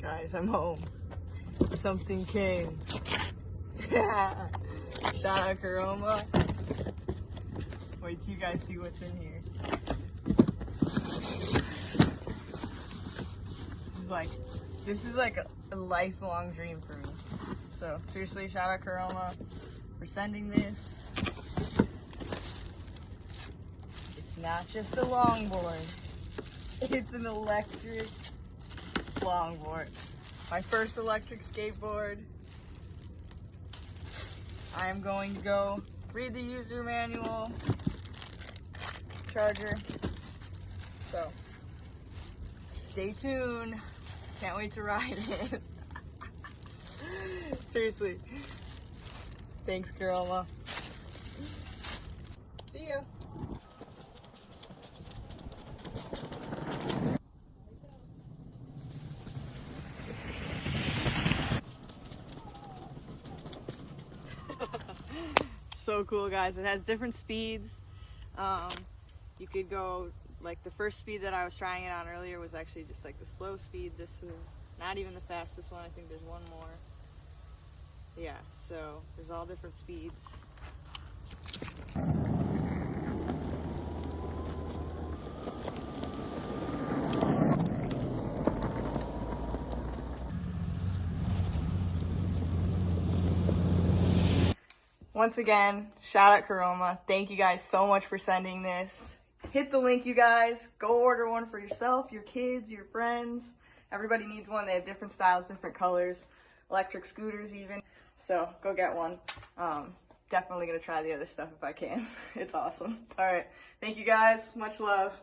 Guys, I'm home. Something came. Shout out Caroma. Wait till you guys see what's in here. This is like a lifelong dream for me. So seriously, shout out Caroma for sending this. It's not just a longboard. It's an electric longboard. My first electric skateboard. I am going to go read the user manual, charger. So stay tuned. Can't wait to ride it. Seriously. Thanks, Caroma. See ya. So cool, guys. It has different speeds. You could go, like the first speed that I was trying it on earlier was actually just like the slow speed. This is not even the fastest one. I think there's one more. Yeah, so there's all different speeds. Once again, shout out Caroma. Thank you guys so much for sending this. Hit the link, you guys. Go order one for yourself, your kids, your friends. Everybody needs one. They have different styles, different colors, electric scooters even. So go get one. Definitely gonna try the other stuff if I can. It's awesome. All right. Thank you guys. Much love.